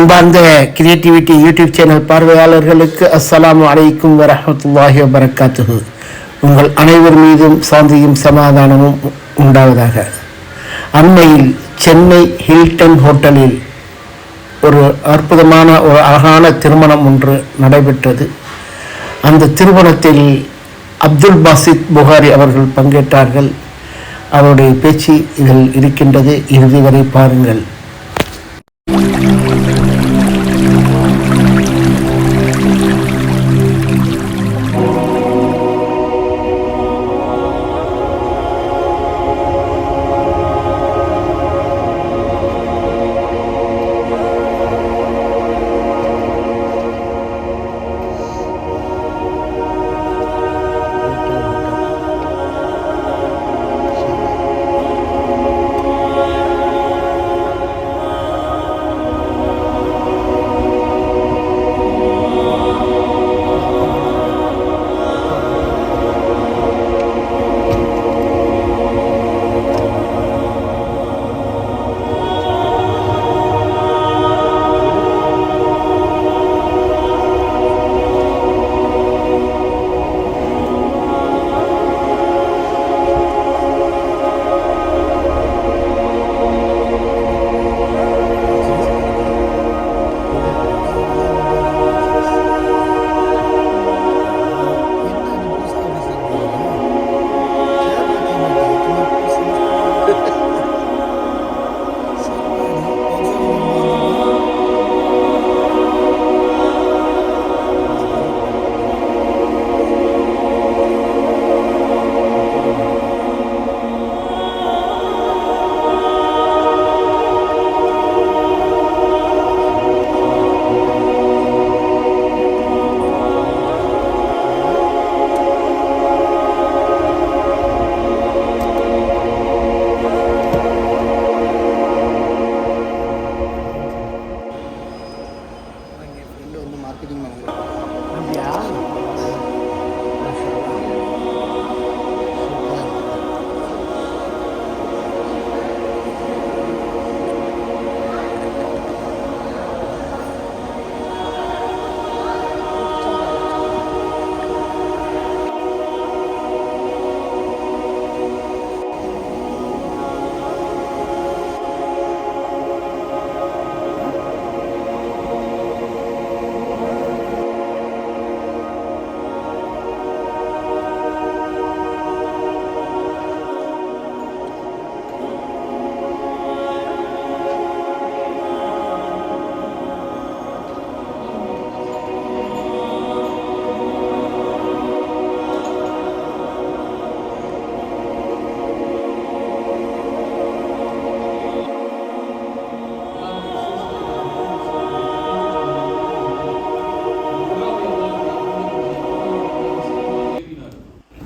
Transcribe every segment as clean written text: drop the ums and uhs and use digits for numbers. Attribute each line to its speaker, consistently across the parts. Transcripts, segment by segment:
Speaker 1: அன்பார்ந்த creativity YouTube channel பார்வையாளர்களுக்கு அஸ்ஸலாமு அலைக்கும் வரஹ்மத்துல்லாஹி வபரகாத்துஹு. உங்கள் அனைவர் மீதும் சாந்தியும் சமாதானமும் உண்டாவதாக. அண்மையில் சென்னை ஹில்டன் ஹோட்டலில் ஒரு அற்புதமான ஒரு அழகான திருமணம் ஒன்று நடைபெற்றது. அந்த திருமணத்தில் அப்துல் பாசித் புகாரி அவர்கள் பங்கேற்றார்கள். அவருடைய பேச்சு இதில் இருக்கின்றது, இறுதி வரை பாருங்கள்.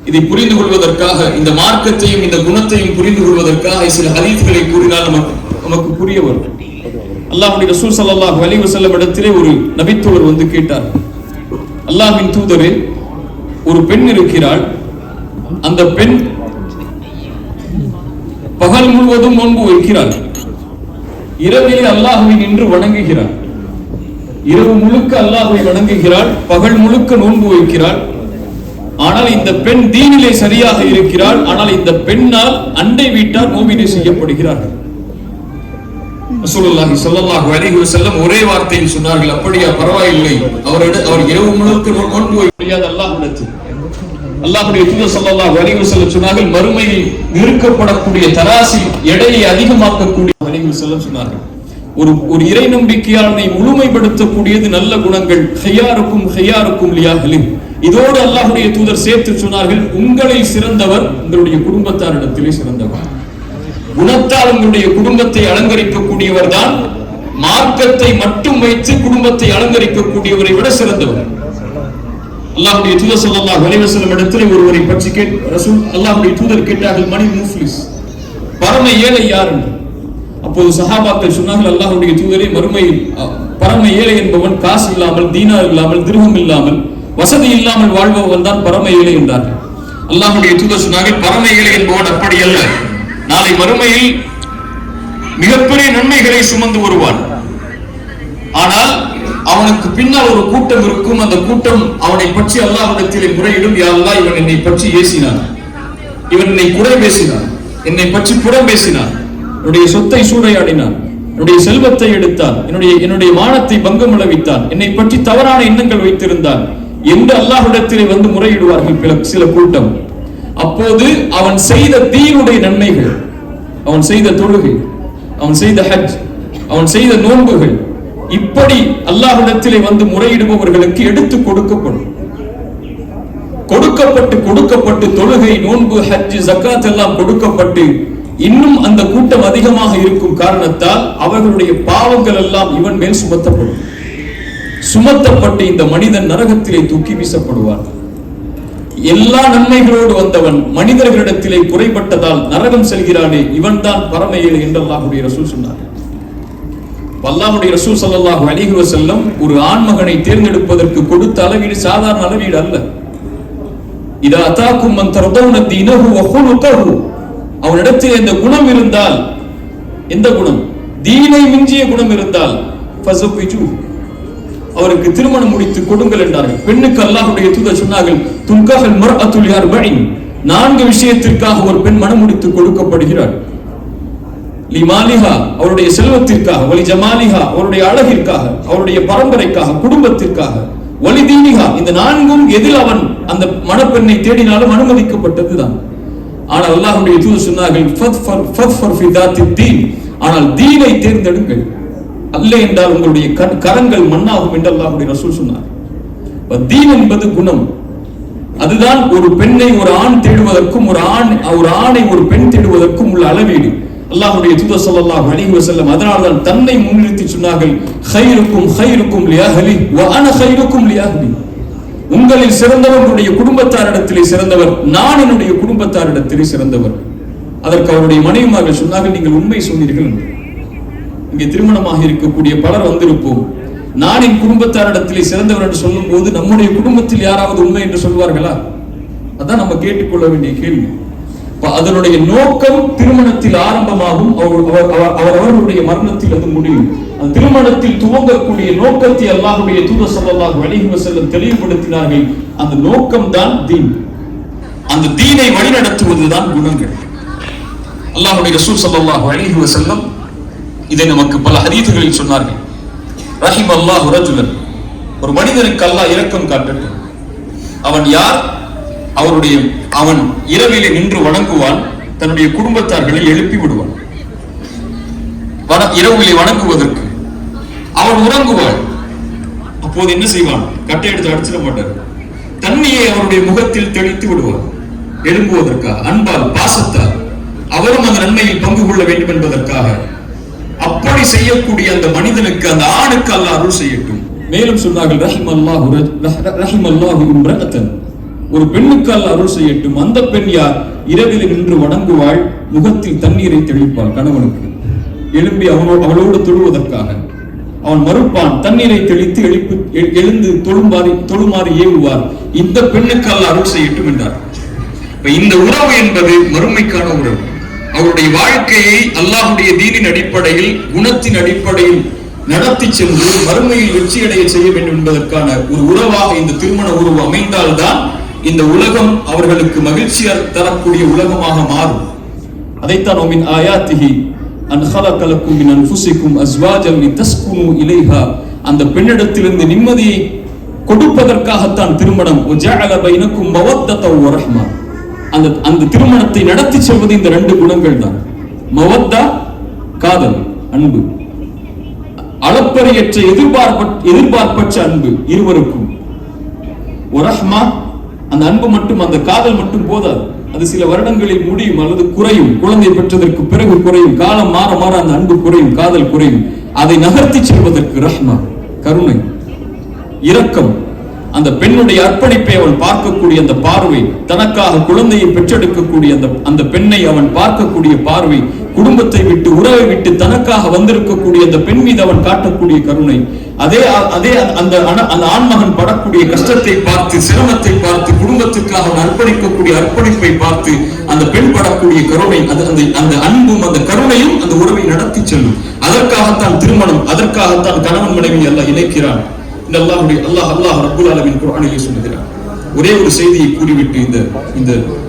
Speaker 2: இதை புரிந்து கொள்வதற்காக, இந்த மார்க்கத்தையும் இந்த குணத்தையும் புரிந்து கொள்வதற்காக சில ஹதீஸ்களை கூறினால் நமக்கு புரிய வரும். அல்லாஹ்வுடைய ரசூல் ஸல்லல்லாஹு அலைஹி வஸல்லம் இடத்திலே ஒரு நபித்தோழர் வந்து கேட்டார், அல்லாஹ்வின் தூதரே, ஒரு பெண் இருக்கிறாள், அந்த பெண் பகல் முழுவதும் நோன்பு வைக்கிறாள், இரவிலே அல்லாஹ்வை நின்று வணங்குகிறாள், இரவு முழுக்க அல்லாஹ்வை வணங்குகிறாள், பகல் முழுக்க நோன்பு வைக்கிறாள். ஆனால் இந்த பெண் தீனிலே சரியாக இருக்கிறாள். ஆனால் இந்த பெண்ணால் அண்டை வீட்டார் நோவினை செய்யப்படுகிறார்கள். ரசூலுல்லாஹி ஸல்லல்லாஹு அலைஹி வஸல்லம் ஒரே வார்த்தையில் சொன்னார்கள், அப்படியா, பரவாயில்லை, அவர் இரவு முழுக்க நோன்பு வைக்க முடியாது அல்லாஹ்விடத்தில். அல்லாஹ்வுடைய தூதர் ஸல்லல்லாஹு அலைஹி வஸல்லம் சொன்னார்கள், மறுமையில் நிறுக்கப்படக்கூடிய தராசில் எடையை அதிகமாக்கக்கூடிய அலைஹி வஸல்லம் சொன்னார்கள், ஒரு இறை நம்பிக்கையாளனை முழுமைப்படுத்தக்கூடியது நல்ல குணங்கள். ஹியாருக்கும் ஹியாருக்கும் லியாஹ்லிஹ். இதோடு அல்லாஹ்வுடைய தூதர் சேர்த்து சொன்னார்கள், உங்களில் சிறந்தவர் உங்களுடைய குடும்பத்தாரிடத்திலே சிறந்தவர். குணத்தால் உங்களுடைய குடும்பத்தை அலங்கரிக்கக்கூடியவர் தான் மார்க்கத்தை மட்டும் வைத்து குடும்பத்தை அலங்கரிக்கக்கூடியவரை விட சிறந்தவர். அல்லாஹ்வுடைய தூதர் ஸல்லல்லாஹு அலைஹி வஸல்லம் இடத்திலே ஒருவரை பற்றி அல்லாஹ்வுடைய தூதர் கேட்டார்கள், மணி முஃப்லிஸ், பரம ஏழை யார் என்று. அப்போது சஹாபாக்கள் சொன்னார்கள், அல்லாஹ்வுடைய தூதரே, மறுமையில் பரம ஏழை என்பவன் காசு இல்லாமல், தீனார் இல்லாமல், திர்ஹம் இல்லாமல், வசதி இல்லாமல் வாழ்பவன் தான் பரம ஏழை என்றார்கள். அல்லாஹ்வுடைய தூதர் சொன்னார்கள், பரம ஏழை என்பவன் அப்படி அல்ல, நாளை மறுமையில் மிகப்பெரிய நன்மைகளை சுமந்து வருவான். ஆனால் அவனுக்கு பின்னால் ஒரு கூட்டம் இருக்கும். அந்த கூட்டம் அவனை பற்றி அல்லாஹ்விடத்திலே முறையிடும், யா அல்லாஹ், இவன் என்னை பற்றி ஏசினான், இவன் என்னை குறை பேசினான், என்னை பற்றி புறம் பேசினான், என்னுடைய சொத்தை சூறையாடினான், என்னுடைய செல்வத்தை எடுத்தான், என்னுடைய மானத்தை பங்கம் விளைவித்தான், என்னை பற்றி தவறான எண்ணங்கள் வைத்திருந்தான் என்று அல்லாஹ்விடத்திலே வந்து முறையிடுவார்கள் சில கூட்டம். அப்போது அவன் செய்த தீனுடைய நன்மைகள், அவன் செய்த தொழுகை, அவன் செய்த ஹஜ், அவன் செய்த நோன்புகள், இப்படி அல்லாஹ்விடத்திலே வந்து முறையிடுபவர்களுக்கு எடுத்து கொடுக்கப்படும். கொடுக்கப்பட்டு தொழுகை, நோன்பு, ஹஜ், ஜக்காத் எல்லாம் கொடுக்கப்பட்டு இன்னும் அந்த கூட்டம் அதிகமாக இருக்கும் காரணத்தால் அவர்களுடைய பாவங்கள் எல்லாம் இவன் மேல் சுமத்தப்பட்டு இந்த மனிதன் நரகத்திலே தூக்கி வீசப்படுவார். எல்லா நன்மைகளோடு வந்தவன் மனிதர்களிடத்திலே குறைபட்டதால் நரகம் செல்கிறானே, இவன் தான் பரம ஏழை என்று அல்லாஹ்வுடைய ரசூல் சொன்னார். அல்லாஹ்வுடைய ரசூல் ஸல்லல்லாஹு அலைஹி வஸல்லம் ஒரு ஆண்மகனை தேர்ந்தெடுப்பதற்கு கொடுத்த அளவீடு சாதாரண அளவீடு அல்ல. இதா அதாக்கும் மன் தர்தௌன தீனஹு வ குலுகஹு, அவனிடத்தில் இந்த குணம் இருந்தால், எந்த குணம்? தீனை மிஞ்சிய குணம் இருந்தால் ஃபஸவ்விஜு, அவருக்கு திருமணம் முடித்து கொடுங்கள் என்றார்கள். பெண்ணுக்கு அல்லாஹ்வுடைய தூதர் சொன்னார்கள், துன்கஹல் மர்அத்து லிஅர்பஇன், 4 விஷயத்திற்காக ஒரு பெண் மனம் முடித்து கொடுக்கப்படுகிறாள். லிமாலிஹா, அவருடைய செல்வத்திற்காக, வலி ஜமாலிஹா, அவருடைய அழகிற்காக, அவருடைய பரம்பரைக்காக, குடும்பத்திற்காக, வலி தீனிஹா, இந்த 4ம் எதில் அவன் அந்த மணப்பெண்ணை தேடினாலும் அனுமதிக்கப்பட்டதுதான். ஆனால் அல்லாஹ்வுடைய தூதர் சொன்னார்கள், ஃபத்ஃபர் ஃபி தாத்தித் தீன், ஆனால் தீனை தேர்ந்தெடுங்கள், அல்ல என்றால் உங்களுடைய கரங்கள் மண்ணாகும் என்று அல்லாஹ்வுடைய ரசூல் சொன்னார். தீன் என்பது குணம். அதுதான் ஒரு பெண்ணை ஒரு ஆண் தேடுவதற்கும் ஒரு ஆணை ஒரு பெண் தேடுவதற்கும் உள்ள அளவீடு. அல்லாஹ்வுடைய தூதர் ஸல்லல்லாஹு அலைஹி வஸல்லம் அதனால்தான் தன்னை முன்னிறுத்தி சொன்னார்கள், ഖൈറുക്കും ഖൈറുക്കും லிஅஹ்லி வ அன ഖൈറുக்கும் லிஅஹ்லி, உங்களில் சிறந்தவர் உங்களுடைய குடும்பத்தாரிடத்திலே சிறந்தவர், நான் என்னுடைய குடும்பத்தாரிடத்திலே சிறந்தவர். அதற்கு அவருடைய மனைவிமார்கள் சொன்னார்கள், நீங்கள் உண்மை சொன்னீர்கள். இங்கே திருமணமாக இருக்கக்கூடிய பலர் வந்திருப்போம், நான் என் குடும்பத்தாரிடத்திலே சிறந்தவர் என்று சொல்லும் போது நம்முடைய குடும்பத்தில் யாராவது உண்மை என்று சொல்வார்களா? அதான் நம்ம கேட்டுக்கொள்ள வேண்டிய கேள்வி. அதனுடைய நோக்கம் திருமணத்தில் ஆரம்பமாகும், அவர்களுடைய மரணத்தில் அது முடியும். அந்த திருமணத்தில் துவங்கக்கூடிய நோக்கத்தை அல்லாஹ்வுடைய தூதர் ஸல்லல்லாஹு அலைஹி வஸல்லம் தெளிவுபடுத்தினார்கள். அந்த நோக்கம் தான் தீன். அந்த தீனை வழிநடத்துவதுதான் குணங்கள். அல்லாஹ்வுடைய ரசூல் ஸல்லல்லாஹு அலைஹி வஸல்லம் இதை நமக்கு பல ஹதீதுகளில் சொன்னார்கள். ரஹிம் அல்லாஹு ரஜுலன், ஒரு மனிதனுக்கு அல்லாஹ் இரக்கம் காட்டட்டும். அவன் யார்? அவன் இரவிலே நின்று வணங்குவான், தன்னுடைய குடும்பத்தார்களை எழுப்பி விடுவான் இரவிலே வணங்குவதற்கு. அவன் உறங்குவான். அப்போது என்ன செய்வான்? கட்டை எடுத்து அடிச்சிட மாட்டார், தண்ணியை அவருடைய முகத்தில் தெளித்து விடுவான் எழும்புவதற்காக, அன்பால், பாசத்தால், அவரும் அந்த நன்மையில் பங்கு கொள்ள வேண்டும் என்பதற்காக. அப்படி செய்யக்கூடிய அந்த மனிதனுக்கு, அந்த ஆணுக்கு அல்லாஹ் அருள் செய்யட்டும். மேலும் சொன்னார்கள், ரஹிமல்லாஹு இம்ரஅத்தன், ஒரு பெண்ணுக்கு அல்லாஹ் அருள் செய்யட்டும். அந்த பெண் யார்? இரவில் நின்று வணங்குவாள், முகத்தில் தண்ணீரை தெளிப்பாள் கணவனுக்கு, எழும்பி அவளோடு தொழுவதற்காக. அவன் மறுப்பான், தண்ணீரை தெளித்து எழுந்து தொழுமாறு ஏவுவார். இந்த பெண்ணுக்கு அல்லாஹ் அருள் செய்யட்டும் என்றார். இந்த உறவு என்பது மறுமைக்கான உறவு. அவருடைய வாழ்க்கையை அல்லாஹ்வுடைய தீனின் அடிப்படையில், குணத்தின் அடிப்படையில் நடத்தி சென்று மறுமையில் வெற்றியடைய செய்ய வேண்டும் என்பதற்கான ஒரு உறவாக இந்த திருமண உறவு அமைந்தால்தான் இந்த உலகம் அவர்களுக்கு மகிழ்ச்சி தரக்கூடிய உலகமாக மாறும். அதைத்தான் மின் ஆயாத்திஹி அன் خلق لكم من انفسكم ازواجا لتسكنوا اليها, அந்த பெண்ணிடத்திலிருந்து நிம்மதியை கொடுப்பதற்காகத்தான் திருமணம். وجعل بينكم مودة ورحمة, அந்த திருமணத்தை நடத்தி செல்வது இந்த 2 குணங்கள் தான். மவத்தா, காதல், அன்பு, அளப்பரியற்ற எதிர்பார்ப்பற்ற அன்பு இருவருக்கும். ரஹ்மா, அந்த அன்பு மட்டும், அந்த காதல் மட்டும் போதாது, அது சில வருடங்களில் முடியும் அல்லது குறையும். குழந்தை பெற்றதற்கு பிறகு குறையும், காலம் மாற மாற அந்த அன்பு குறையும், காதல் குறையும். அதை நகர்த்தி செல்வதற்கு ரஹ்மா, கருணை, இரக்கம், அந்த பெண்ணுடைய அர்ப்பணிப்பை அவன் பார்க்கக்கூடிய அந்த பார்வை, தனக்காக குழந்தையை பெற்றெடுக்கக்கூடிய அந்த பெண்ணை அவன் பார்க்கக்கூடிய பார்வை, குடும்பத்தை விட்டு, உறவை விட்டு தனக்காக வந்திருக்கக்கூடிய அந்த பெண் மீது அவன் காட்டக்கூடிய கருணை, அதே அந்த ஆண்மகன் படக்கூடிய கஷ்டத்தை பார்த்து, சிரமத்தை பார்த்து, குடும்பத்திற்காக அவன் அர்ப்பணிக்கக்கூடிய அர்ப்பணிப்பை பார்த்து அந்த பெண் படக்கூடிய கருணை, அந்த அன்பும் அந்த கருணையும் அந்த உறவை நடத்தி செல்லும். அதற்காகத்தான் திருமணம், அதற்காகத்தான் கணவன் மனைவி அல்லாஹ் இணைக்கிறான். இந்த அல்லாஹ் ரப்புல் ஆலமீன் குர்ஆனிலே சொல்கிறார். ஒரே ஒரு செய்தியை கூறிவிட்டு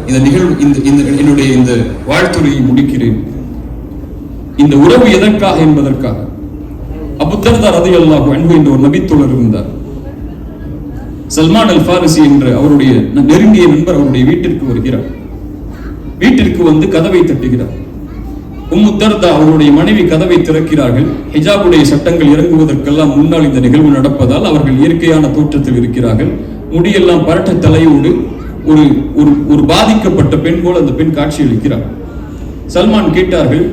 Speaker 2: இந்த நிகழ்வு என்னுடைய இந்த வாழ்த்துரையை முடிக்கிறேன். இந்த உறவு எதற்காக என்பதற்காக. அபூ தர்தா ரலியல்லாஹு அன்ஹு என்ற ஒரு நபித்தோழர் இருந்தார். சல்மான் அல் ஃபாரிசி என்ற அவருடைய நெருங்கிய நண்பர் அவருடைய வீட்டிற்கு வருகிறார். வீட்டிற்கு வந்து கதவை தட்டுகிறார். உம்மு தர்தா அவருடைய மனைவி கதவை திறக்கிறார்கள். ஹிஜாபுடைய சட்டங்கள் இறங்குவதற்கெல்லாம் முன்னால் இந்த நிகழ்வு நடப்பதால் அவர்கள் இயற்கையான தோற்றத்தில் இருக்கிறார்கள். முடியெல்லாம் பரட்ட தலையோடு ஒரு பாதிக்கப்பட்ட பெண் போல அந்த பெண் காட்சியளிக்கிறார். சல்மான் கேட்டார்கள்,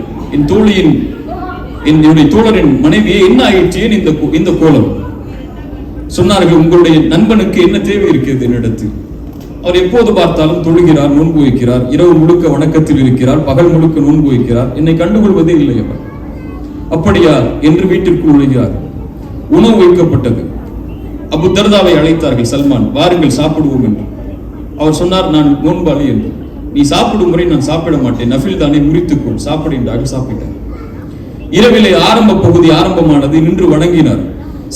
Speaker 2: என்னுடைய தோழரின் மனைவியை என்ன ஆயிற்று இந்த கோலம்? சொன்னார்கள், உங்களுடைய நண்பனுக்கு என்ன தேவை இருக்கிறது என்னிடத்தில்? அவர் எப்போது பார்த்தாலும் தொழுகிறார், நோன்பு வைக்கிறார், இரவு முழுக்க வணக்கத்தில் இருக்கிறார், பகல் முழுக்க நோன்பு வைக்கிறார், என்னை கண்டுகொள்வதே இல்லை அவர். அப்படியா என்று வீட்டிற்குள் நுழைகிறார். உணவு வைக்கப்பட்டது. அபூ தர்தாவை அழைத்தார்கள். சல்மான், வாருங்கள் சாப்பிடுவோம் என்று. அவர் சொன்னார், நான் நோன்பாளி என்று. நீ சாப்பிடும் முறை நான் சாப்பிட மாட்டேன், நஃபில் தானே, முறித்துக்கொள், சாப்பிடுகின்றார்கள். சாப்பிட்டார். இரவிலே ஆரம்ப பகுதி ஆரம்பமானது. நின்று வணங்கினார்.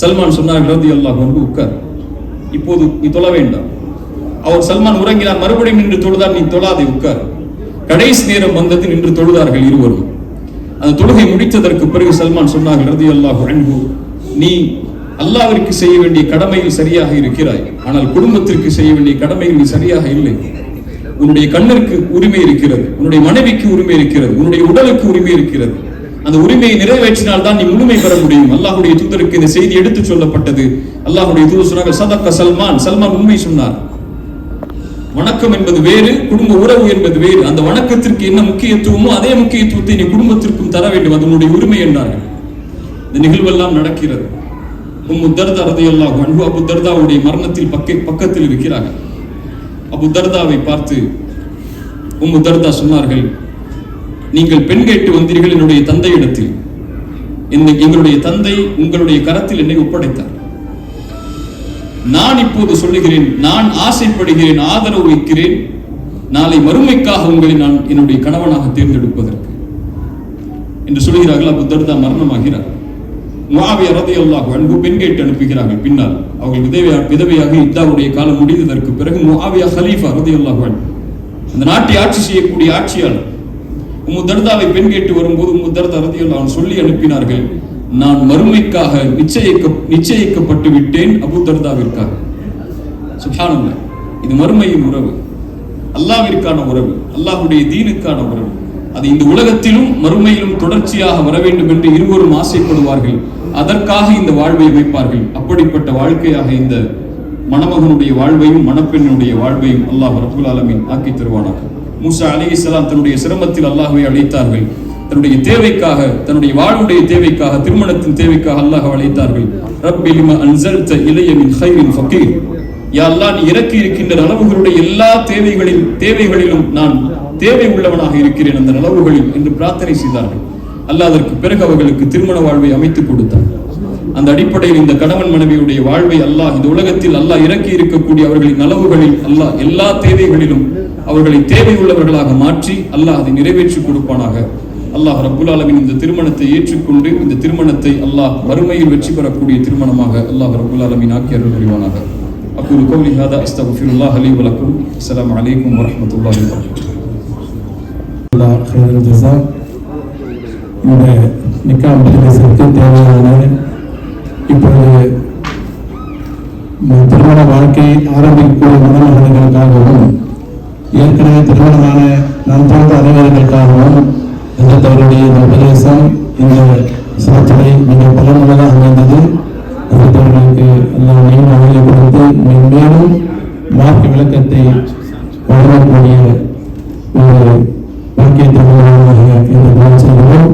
Speaker 2: சல்மான் சொன்னார்கள், ரலியல்லாஹு அன்ஹு, உட்கார், இப்போது நீ தொழ வேண்டாம். அவர் சல்மான் உறங்கினார். மறுபடியும் நின்று தொழுதார். நீ தொழாதே, உட்கார். கடைசி நேரம் வந்தது. நின்று தொழுதார்கள் இருவரும். அந்த தொழுகை முடித்ததற்கு பிறகு சல்மான் சொன்னார்கள், ரலியல்லாஹு அன்ஹு, நீ அல்லாஹ்விற்கு செய்ய வேண்டிய கடமையில் சரியாக இருக்கிறாய், ஆனால் குடும்பத்திற்கு செய்ய வேண்டிய கடமையில் நீ சரியாக இல்லை. உன்னுடைய கண்ணிற்கு உரிமை இருக்கிறது, உன்னுடைய மனைவிக்கு உரிமை இருக்கிறது, உன்னுடைய உடலுக்கு உரிமை இருக்கிறது. அந்த உரிமையை நிறைவேற்றினால் தான் நீ முழுமை பெற முடியும். அல்லாஹ்வுடைய தூதருக்கு இந்த செய்தி எடுத்துச் சொல்லப்பட்டது. அல்லாஹ்வுடைய தூதர் சொன்னார்கள், சதக்க சல்மான், சல்மான் உண்மை சொன்னார். வணக்கம் என்பது வேறு, குடும்ப உறவு என்பது வேறு. அந்த வணக்கத்திற்கு என்ன முக்கியத்துவமோ அதே முக்கியத்துவத்தை நீ குடும்பத்திற்கும் தர வேண்டும், அது உன்னுடைய உரிமை என்றார்கள். இந்த நிகழ்வெல்லாம் நடக்கிறது. உம்மு தர்தா ரலியல்லாஹு அன்ஹு அபூ தர்தாவுடைய மரணத்தில் பக்கத்தில் இருக்கிறார்கள். அபூ தர்தாவை பார்த்து உம்மு தர்தா சொன்னார்கள், நீங்கள் பெண் கேட்டு வந்தீர்கள் என்னுடைய தந்தையிடத்தில். எங்களுடைய தந்தை உங்களுடைய கரத்தில் என்னை ஒப்படைத்தார். நான் இப்போது சொல்லுகிறேன், நான் ஆசைப்படுகிறேன், ஆதரவு வைக்கிறேன், நாளை மறுமைக்காக உங்களை நான் என்னுடைய கணவனாக தேர்ந்தெடுப்பதற்கு என்று சொல்கிறார்கள். அபூ தர்தா மரணமாகிறார். முஆவியா ரலியல்லாஹு அன்ஹு பெண் கேட்டு அனுப்புகிறார்கள். பின்னால் அவர்கள் விதவையாக இத்தாவுடைய காலம் முடிந்ததற்கு பிறகு முஆவியா கலீஃபா ரலியல்லாஹு அன்ஹு, அந்த நாட்டை ஆட்சி செய்யக்கூடிய ஆட்சியாளர், உம்மு தர்தாவை பெண் கேட்டு வரும்போது உம்மு தர்தா ரலியல்லாஹு அன்ஹு சொல்லி அனுப்பினார்கள், நான் மறுமைக்காக நிச்சயிக்கப்பட்டு விட்டேன் அபூ தர்தாவிற்காக. சுப்ஹானல்லாஹ், இது மறுமையின் உறவு, அல்லாஹ்விற்கான உறவு, அல்லாஹ்வுடைய தீனுக்கான உறவு. அது இந்த உலகத்திலும் மறுமையிலும் தொடர்ச்சியாக வர வேண்டும் என்று இருவரும் ஆசைப்படுவார்கள். அதற்காக இந்த வாழ்வை அமைப்பார்கள். அப்படிப்பட்ட வாழ்க்கையாக இந்த மணமகனுடைய வாழ்வையும் மணப்பெண்ணுடைய வாழ்வையும் அல்லாஹ் ரப்புல் ஆலமீன் ஆக்கி தருவானாக. மூசா அலைஹிஸ்ஸலாம் தன்னுடைய சிரமத்தில் அல்லாஹ்வை அழைத்தார்கள். தன்னுடைய தேவைக்காக, தன்னுடைய வாழ்வுடைய தேவைக்காக, திருமணத்தின் தேவைக்காக அல்லாஹ் அழைத்தார்கள். ரப்பி லிமா அன்ஸல்த இலைய மின் கைரின் ஃபகீர், யா அல்லாஹ், நீ இறக்கி இருக்கின்ற அளவுகளுடைய எல்லா தேவைகளிலும் நான் தேவை உள்ளவனாக இருக்கிறேன், அந்த அளவுகளில் என்று பிரார்த்தனை செய்தார்கள். அல்லாஹ் அதற்கு பிறகு அவர்களுக்கு திருமண வாழ்வை அமைத்துக் கொடுத்தார். அந்த அடிப்படையில் இந்த கணவன் மனைவியுடைய வாழ்வை அல்லாஹ் இந்த உலகத்தில் அல்லாஹ் இறக்கி இருக்கக்கூடிய அவர்களின் அளவுகளில் அல்லாஹ் எல்லா தேவைகளிலும் அவர்களை தேவை உள்ளவர்களாக மாற்றி அல்லாஹ் அதை நிறைவேற்றி கொடுப்பானாக. அல்லாஹ் ரப்புல் ஆலமீன் இந்த திருமணத்தை ஏற்றுக்கொண்டு இந்த திருமணத்தை அல்லாஹ் மறுமையில் வெற்றி பெறக்கூடிய திருமணமாக அல்லாஹ் ரப்புல் ஆலமீன் ஆக்கி அருள் புரிவானாக. அக்கூலு கௌலி ஹாதா அஸ்தக்ஃபிருல்லாஹ் லீ வ லக்கும். அஸ்ஸலாமு அலைக்கும் வ ரஹ்மத்துல்லாஹி வ பரகாத்துஹு.
Speaker 3: இந்த நிக்கா மஜ்லிஸுக்கு தேவையான இப்பொழுது திருமண வாழ்க்கை ஆரம்பிக்கக்கூடிய மணமகன்களுக்காகவும் ஏற்கனவே திருமணமான நண்பர்ந்த அனைவர்களுக்காகவும் தங்களுடைய இந்த உபதேசம், இந்த சிறப்புரை மிக பலனுள்ளதாக அமைந்தது. அவர்களுக்கு எல்லாம் மேலும் அவர்களை கொடுத்து மேலும் மார்க்க விளக்கத்தை வழங்கக்கூடிய ஒரு வாக்கியத்தை என்று செய்கிறோம்.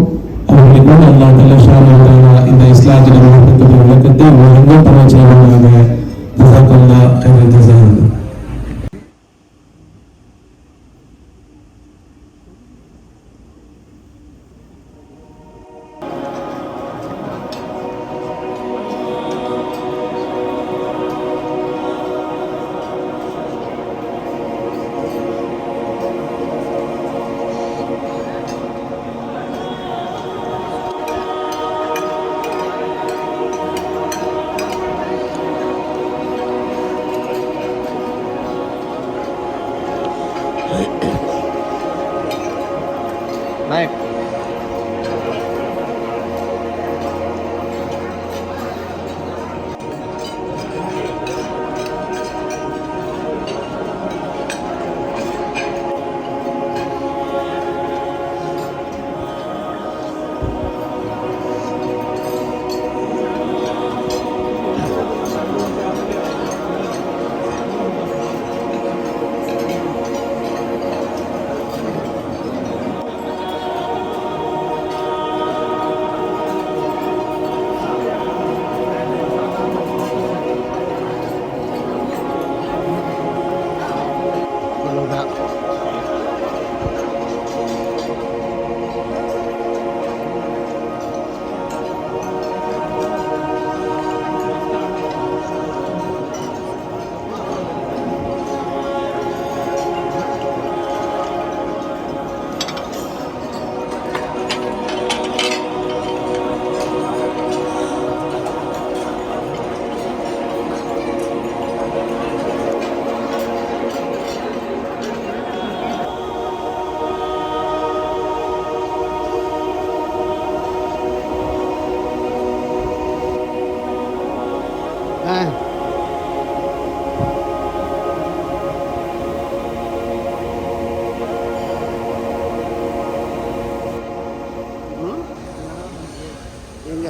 Speaker 3: அவர்களை கூட அல்லாஹ் தஆலா இந்த இஸ்லாத்தின் மார்க்கத்துடைய விளக்கத்தை ஒழுங்கும் பண்ண செய்வாங்க. ஜஸாக்கல்லாஹ் கைரல் ஜஸா.
Speaker 1: ஆ எங்க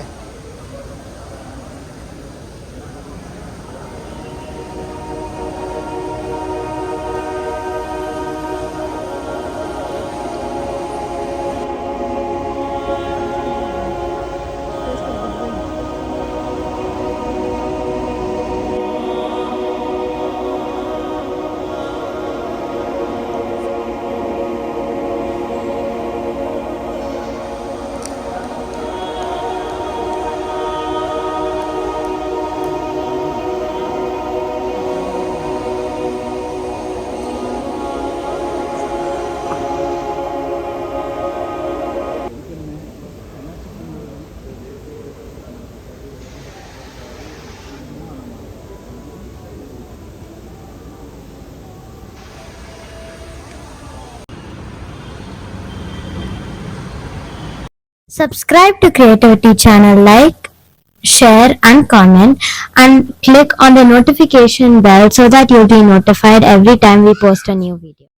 Speaker 4: Subscribe to Creativity channel, like, share and comment, and click on the notification bell so that you'll be notified every time we post a new video.